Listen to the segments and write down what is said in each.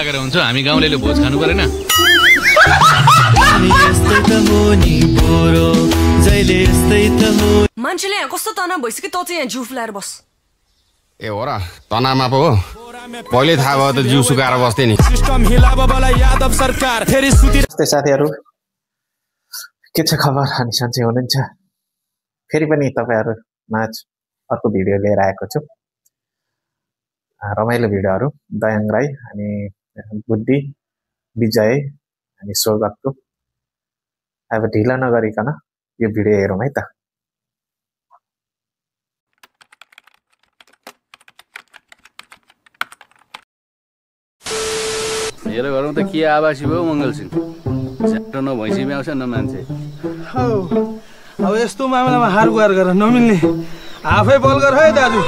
लागेर हुन्छ हामी गाउँलेले भोज खानु परेन मान्छेले यहाँ कस्तो तनाव भइसक्यो त चाहिँ यहाँ जिउ फुलाएर बस ए हो र तनावमा पो पहिले थाहा भयो त जिउ सुकाएर बस्थे नि साथीहरू के छ खबर अनि सन्चै हुनुहुन्छ फेरि पनि तपाईहरु माझ अर्को भिडियो लिएर आएको छु रमाइलो भिडियोहरु दयाङ राई अनि बुद्धि विजय अनि स्वर्गतको अब ढिला नगरिकन यो भिडियो हेरौँ है त मेरो घरमा त के आवासी भयो मंगल सिंह झ्याटो न भैँसी आउँछ न मान्छे अब यस्तो मामलामा हार गुहार गरेर नमिल्ने आफै बल गर है दाजु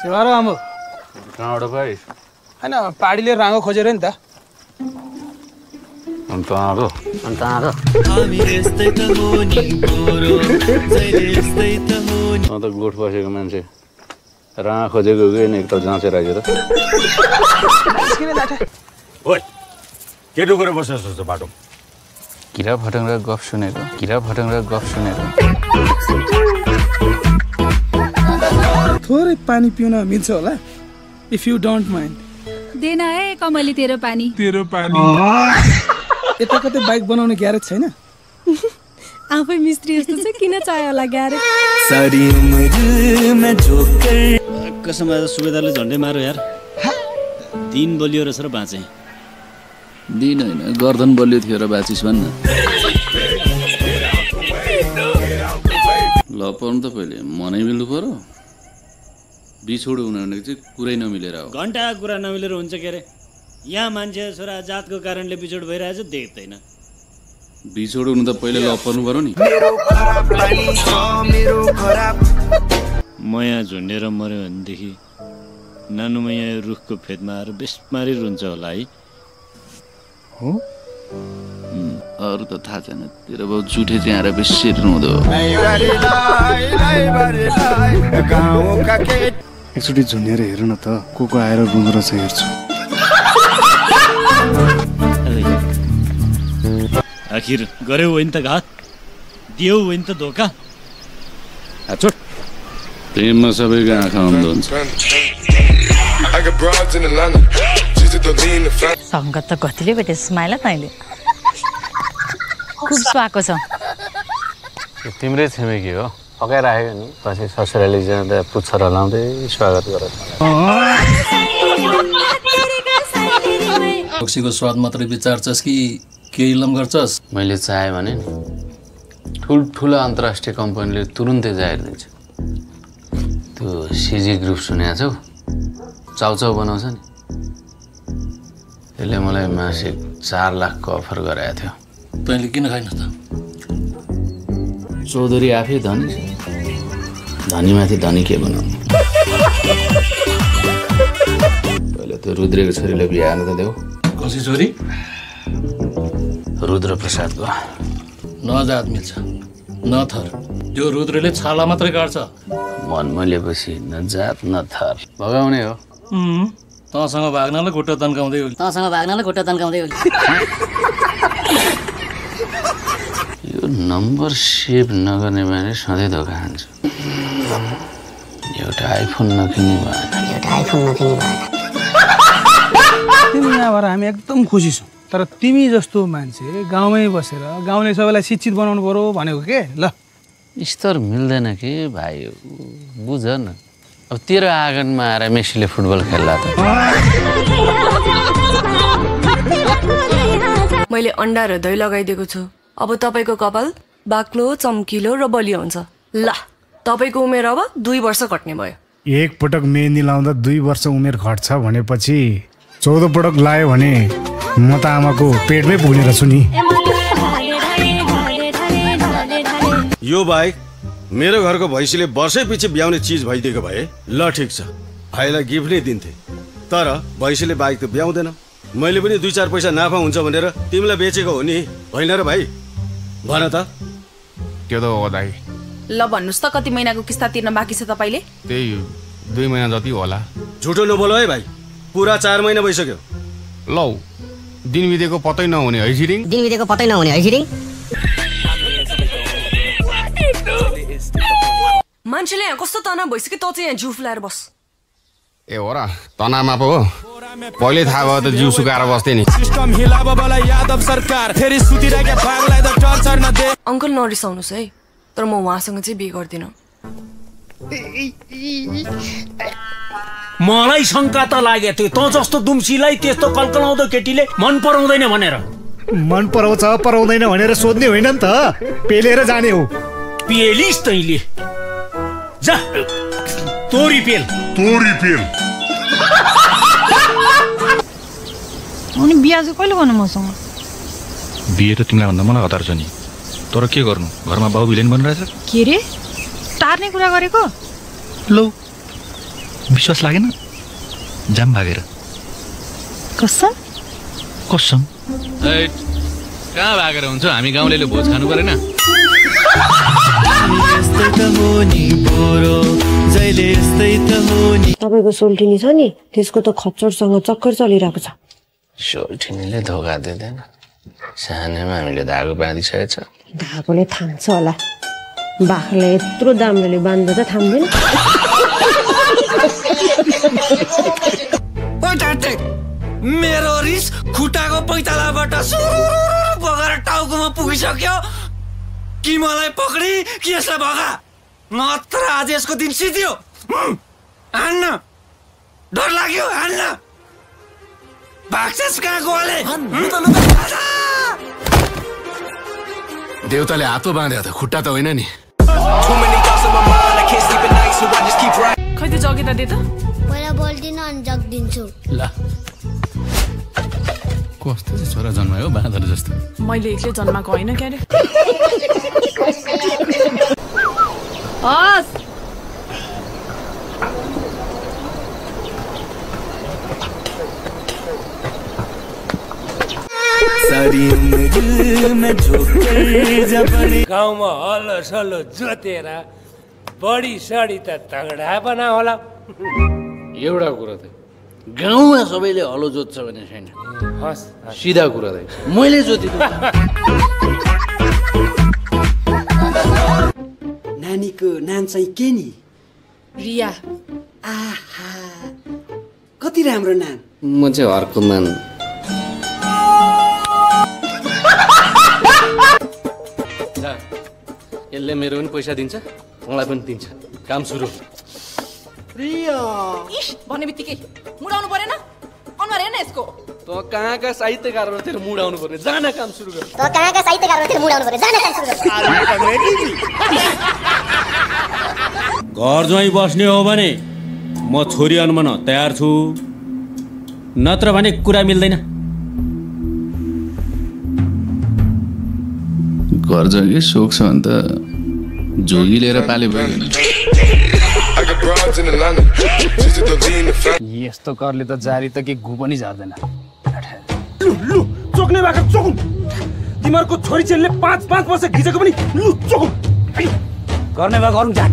सेवारो आमो कहाँबाट भाइ हैन पाडीले राङ्गो खोजेर नि त अन्त गोठ बसेको मान्छे राँगा खोजेको एकताल जाँचेर आइज त ओइ के डुकेर बसेछ बाटो किरा फटङ्ग्रा गफ सुनेको थोरै पानी पिउन मिल्छ होला इफ यु डोन्ट माइन्ड देना है कमली तेरो पानी यता कतै बाइक बनाउने ग्यारेज छैन आफै मिस्त्री जस्तो छ किन चाहियो होला ग्यारेज सारी उम्रमा जोकर कसम आज सुबेदारले झन्डै मारो यार दिन बलियो रहेछ र बाँचे दिन हैन गर्दन बलियो थियो र बाचिस भन्न ल पर्नु त पहिले मनै मिल्नु पर्यो बिछोड हुनु भनेको चाहिँ कुरै नमिलेर हो घण्टा कुरा नमिलेर हुन्छ के रे यहाँ मान्छे छोरा जातको कारणले बिछोड भइरहेछ देख्दैन बिछोड हुनु त पहिले ल पर्नु पर्यो नि म यहाँ झुन्डेर मर्यो भनेदेखि नानुमा यहाँ रुखको फेदमा आएर बेसमारी रुन्छ होला है हो अरू त थाहा छैन तेरो बाउ जुठे चाहिँ आएर बेसी रुँदो एकचोटि झुन्डेर हेर न त को आएर रुँदो रहेछ हेर्छु आखिर गर्यौ होइन त घात दियौ होइन त धोका छोड प्रेममा सबैको आँखा अन्धो हुन्छ सङ्गत त कतिले भेटे स्माइल तैँले खुब सुहाएको छ तिम्रै छिमेकी हो पकाइराखेको नि पछि ससुराली जाँदा पुच्छ रलाउँदै स्वागत गरेर रक्सीको स्वाद मात्रै विचार्छस् कि केही इलम गर्छस् मैले चाहे भने ठुल्ठुला अन्तर्राष्ट्रिय कम्पनीले तुरुन्तै जाहेर दिन्छ त्यो सिजी ग्रुप सुनेको छौ चाउचाउ बनाउँछ नि त्यसले मलाई मासिक 4 लाखको अफर गराएको थियो तैँले किन खाइनस् त चौधरी आफै धनी छ धनीमाथि धनी के बनाउनु पहिले त्यो रुद्रेको छोरीलाई बिहा हाल्नु त देऊ कसै छोरी रुद्र प्रसादको न जात मिल्छ न थर त्यो रुद्रले छाला मात्रै काट्छ मन मलेपछि न जात न थर भगाउने हो तँसँग भाग्नलाई खुट्टा तन्काउँदै यो नम्बर सेभ नगर्ने माने सधैँ धोका खान्छ एउटा आइफोन नकिन्ने भएन तिमी यहाँबाट हामी एकदम खुसी छौँ तर तिमी जस्तो मान्छे गाउँमै बसेर गाउँले सबैलाई शिक्षित बनाउनु पर्यो भनेको के ल स्तर मिल्दैन के भाइ बुझ न अब तेरो आँगनमा आएर मेसीले फुटबल खेल्ला त मैले अन्डा र दही लगाइदिएको छु अब तपाईको कपाल बाक्लो चम्किलो र बलियो हुन्छ ल तपाईको उमेर अब 2 वर्ष घट्ने भयो एक पटक मेहन्दी लाउँदा 2 वर्ष उमेर घट्छ भनेपछि 14 पटक लायो भने म त आमाको पेटमै पुग्ने रहेछु नि यो बाइक मेरो घरको भैँसीले वर्षै पछि ब्याउने चिज भइदिएको भए ल ठिक छ भाइलाई गिफ्ट नै दिन्थे तर भैँसीले बाइक त ब्याउँदैन मैले पनि 2-4 पैसा नाफा हुन्छ भनेर तिमीलाई बेचेको हो नि होइन र भाइ भन त त्यो त हो दाइ ल भन्नुस् त कति महिनाको किस्ता तिर्न बाँकी छ तपाईले त्यही 2 महिना जति होला। झुटो नबोल है भाइ, पुरा 4 महिना भइसक्यो। लौ दिन बितेको पत्तै नहुने है छिरिङ। दिन बितेको पत्तै नहुने है छिरिङ। मान्छेले यहाँ कस्तो तनाव भइसक्यो, त चाहिँ यहाँ जिउ फुलाएर बस। ए हो र, तनावमा पो हो। पहिले थाहा भयो त जिउ सुकाएर बस्थे नि। अङ्कल नरिसाउनुहोस् है, तर म उहाँसँग चाहिँ बिहे गर्दिनँ। मलाई शङ्का त लागेको थियो, तँ जस्तो दुम्सीलाई त्यस्तो कल्कलाउँदो केटीले मन पराउँदैन भनेर। मन पराउँछ पराउँदैन भनेर सोध्ने होइन नि त, पेलेर जाने हो। पेलिस् तैँले, जा तोरी पेल। अनि बिहा चाहिँ कहिले गर्नु मसँग? बिहे त तिमीलाई भन्दा मलाई हतार छ नि, तर के गर्नु, घरमा बाउ भिलेन बनिरहेछ। के रे, टार्ने कुरा गरेको? लो विश्वास लागेन, जाम भागेर। कसम कसम। कहाँ भागेर हुन्छ, हामी गाउँले भोज खानु परेन। तपाईँको सोल्टिनी छ नि, त्यसको त खच्चडसँग चक्कर चलिरहेको छ। सोल्टिनीले धोका दिँदैन, सानैमा हामीले धागो बाँधिसकेको छ। धागोले थाम्छ होला, बाख्राले यत्रो दाम्रोले बाँध्दा त थाम्दैन। मेरो रिस खुट्टाको पैतालाबाट बगेर टाउकोमा पुगिसक्यो कि मलाई पक्री कि यसलाई भगा, नत्र आज यसको दिन सिद्धियो। हान्न, डर लाग्यो, हान्न। भाग्छस् कहाँ गोले? देउताले हातो बाँध्यो त, खुट्टा त होइन नि। खै त जगे त दे त। पहिला बोल्दिनँ अनि जग्दिन्छु। ल कस्तो छोरा जन्मायो बाँदर जस्तो। मैले एक्लै जन्माएको होइन क्या रे। हस् गाउँमा हलो सलो जोतेर बढी सडी त तगडा बना होला। एउटा कुरा त गाउँमा सबैले हलो जोत्छ भने छैन, सिधा कुरा त मैले जोतिदिनु। नानीको नाम चाहिँ के नि? रिया। आहा कति राम्रो नाम। म चाहिँ हर्कमान। यसले मेरो पनि पैसा दिन्छ, मलाई पनि दिन्छ, काम सुरु। रिया इश भन्ने बित्तिकै मुडाउनु परेन, अनुहार हेर्न यसको। त कहाँका साहित्यकार हो तेरो मुड आउनु पर्ने, जान काम सुरु गर। त कहाँका साहित्यकार हो तेरो मुड आउनु पर्ने, जान काम सुरु गर। घर ज्वाइँ बस्ने हो भने म छोरी अनुमान तयार छु, नत्र भने कुरा मिल्दैन। घर जग्गी सोख छ भने त जोगी लिएर पाले भयो। यस्तो करले त जारी त के घु पनि झार्दैन। लु चोक्ने बाखा चोकु, तिमीहरूको छोरी चेलीले 5 वर्ष घिचेको पनि लु चोकु। गर्ने भए गरौँ जाट,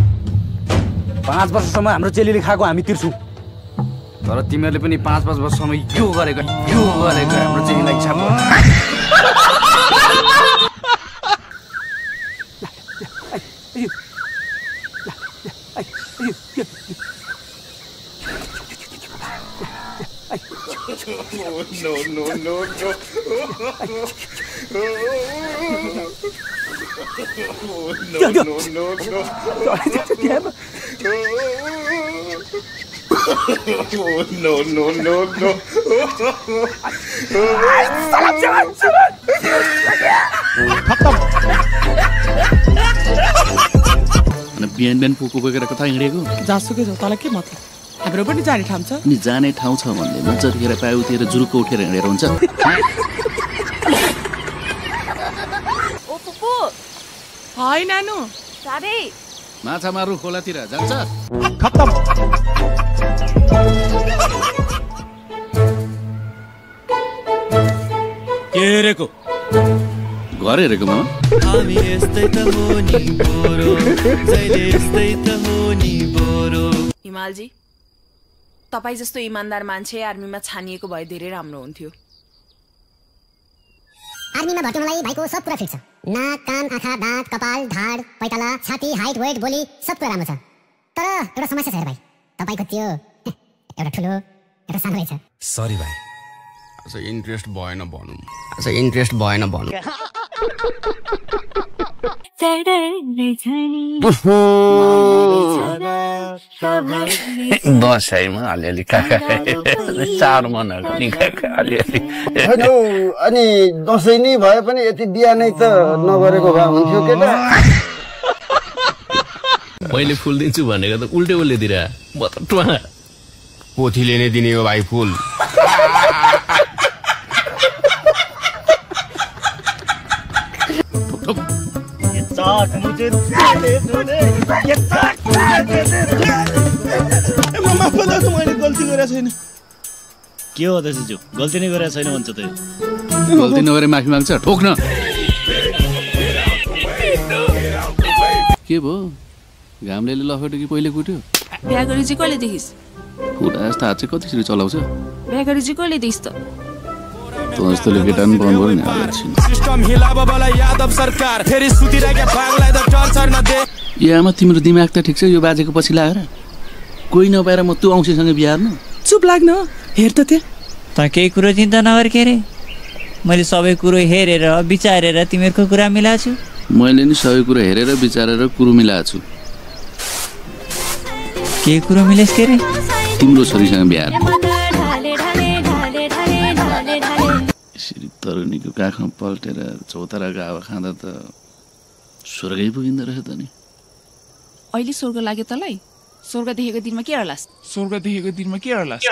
5 वर्षसम्म हाम्रो चेलीले खाएको हामी तिर्छौँ, तर तिमीहरूले पनि 5 वर्षसम्म यो गरेको हाम्रो चेलीलाई छाप। बिहान बिहान पुको बोकेर कता हिँडेको? जासुकै जाऊ, तँलाई के मतलब? हाम्रो पनि जाने ठाउँ छ नि, जाने ठाउँ छ भन्दैमा जतिखेर पायो उतिर जुरुक्क उठेर हिँडेर हुन्छ। ओ पुपु। हाय नानु। सारे माछा मार्नु खोलातिर जान्छ। खत्तम। के हेरेको? घर हेरेको मामा। हामी यस्तै त हो नि बोरो, जहिले यस्तै त हो नि बोरो। हिमालजी तपाईँ जस्तो इमान्दार मान्छे आर्मीमा छानिएको भए धेरै राम्रो हुन्थ्यो। आर्मीमा भर्ती हुनलाई भाइको सब कुरा फिट छ। नाक, कान, आँखा, दाँत, कपाल, ढाड, पैताला, छाती, हाइट, वेट, बोली सब कुरा राम्रो छ। तर एउटा समस्या छ भाइ, तपाईँको त्यो एउटा ठुलो एउटा सानो रहेछ। सरी भाइ, अच्छा इन्ट्रेस्ट भएन भनौँ। दसैँमा अलिअलि काका चार मनहरू नि काका अलिअलि। अनि दसैँ नै भए पनि यति बिहा नै त नगरेको भए हुन्थ्यो केटा। मैले फुल दिन्छु भनेको त उल्टे उल्टे दिएर म त टुवा पोथीले नै दिने हो भाइ फुल। मैले गल्ती गरेको छैन। के हो दाजुज्यू, गल्ती नै गरेको छैन भन्छ त। गल्ती नगरे माफी माग्छ, ठोक्न। के भयो, घामले लखेट्यो कि पहिले कुट्यो? बिहा गरी चाहिँ कहिले देखिस्? पुरा जस्तो हात चाहिँ कतिसरी चलाउँछ? बिहा गरी चाहिँ कहिले देखिस् त? तँ जस्तोले केटा पनि पाउनु पऱ्यो नि। ए आमा, तिम्रो दिमाग त ठिक छ, यो बाजेको पछि लागेर कोही नपाएर म त्यो औँसीसँग बिहा हार्नु? चुप लाग्न, हेर त त्यहाँ। त केही कुरो चिन्ता नगर के अरे, मैले सबै कुरो हेरेर विचारेर तिमीहरूको कुरा मिलाएको छु। मैले नि सबै कुरो हेरेर विचारेर कुरो मिलाएको छु। के कुरो मिलेस् के अरे? तिम्रो छोरीसँग बिहा हार्नु। यसरी तरुनीको काखमा पल्टेर चौताराको हावा खाँदा त स्वर्गै पुगिँदो रहेछ त नि। अहिले स्वर्ग लाग्यो तँलाई? स्वर्ग देखेको दिनमा के हर्लास्? स्वर्ग देखेको दिनमा के हर्लास्?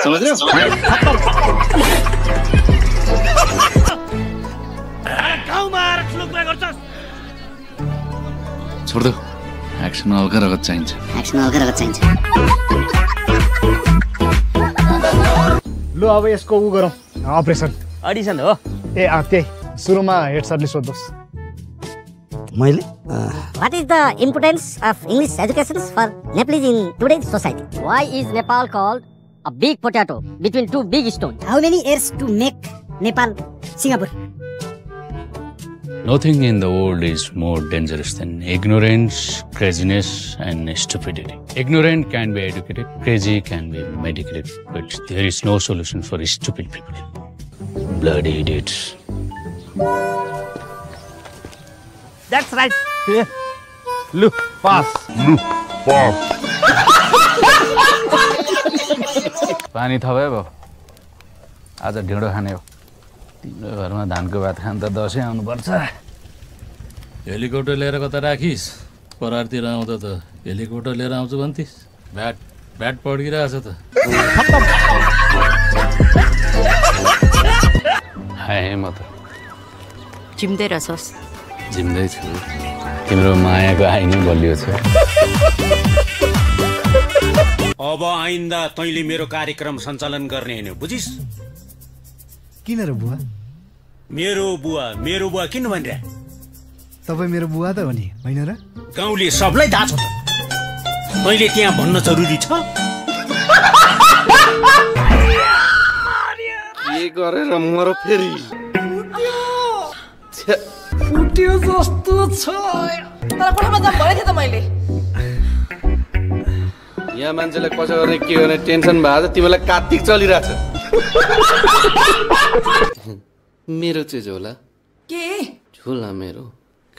छोड दो, एक्सन हल्का रगत चाहिन्छ। लु अब यसको उ गरौँ, अपरेसन। अडिसन हो? ए त्यही सुरुमा हेड सरले सोध्नुहोस्। मैले What is the importance of English education for Nepalese in today's society? Why is Nepal called a big potato between two big stones? How many years to make Nepal Singapore? Nothing in the world is more dangerous than ignorance, craziness, and stupidity. Ignorant can be educated, crazy can be medicated, but there is no solution for stupid people. Bloody idiots. That's right. लु pass. पानी थपे भयो, आज ढिँडो खाने हो। तिम्रो घरमा धानको भात खान त दसैँ आउनुपर्छ। हेलिकप्टर लिएर कता राखिस्? परारतिर आउँदा त हेलिकप्टर लिएर आउँछु भन्थिस्। भ्याट पड्किरहेछ त। हाय म त जिम्दै रहेछस्। जिम्दै छु, तिम्रो मायाको आइ नै बलियो छ। अब आइन्दा तैँले मेरो कार्यक्रम सञ्चालन गर्ने हैन, बुझिस्? किन र बुवा? मेरो बुवा किन भनिरहे? तपाईँ मेरो बुवा त हो नि, होइन र? गाउँले सबलाई थाहा छ त, तैँले त्यहाँ भन्न जरुरी छ? के गरेर मर फेरि फुट्यो जस्तो छ। तर कोठामा जाम भनेको थिएँ त मैले। यहाँ मान्छेलाई कसो गर्ने के गर्ने टेन्सन भएको छ, तिमीलाई कार्तिक चलिरहेछ। मेरो चाहिँ झोला के? झोला मेरो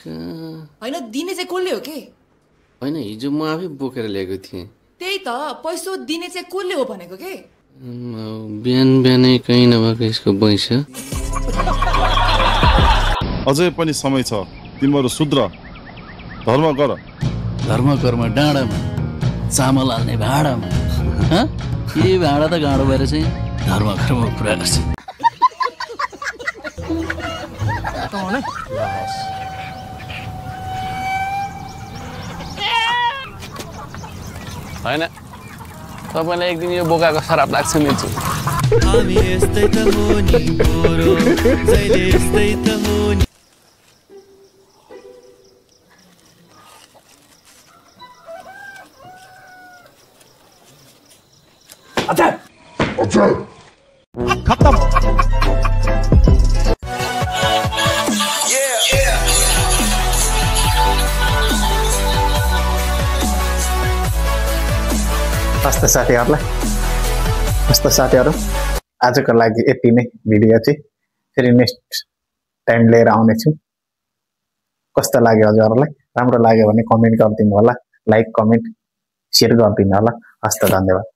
होइन, दिने चाहिँ कसले हो के? होइन, हिजो म आफै बोकेर ल्याएको थिएँ। त्यही त, पैसा दिने चाहिँ कसले हो भनेको के? बिहानै कहीँ नभएको यसको बैस। अझै पनि समय छ, तिमीहरू शुद्र धर्म गर। धर्म कर्म डाँडामा, चामल हाल्ने भाँडामा। यही भाँडा त गाँडो भएर चाहिँ धर्म कर्म पुरा गर्छ। होइन, तपाईँलाई एक दिन यो बोकाको शराब लाग्छ मिल्छु। हामी यस्तै त हो नि बोरो, जहिले यस्तै त हो नि। खत्म। हस्त साथीहरू आजको लागि यति नै भिडियो चाहिँ फेरि नेक्स्ट टाइम लिएर आउनेछु। कस्तो लाग्यो हजुरहरूलाई? राम्रो लाग्यो भने कमेन्ट गरिदिनु होला, लाइक कमेन्ट सेयर गरिदिनु होला। हस्त धन्यवाद।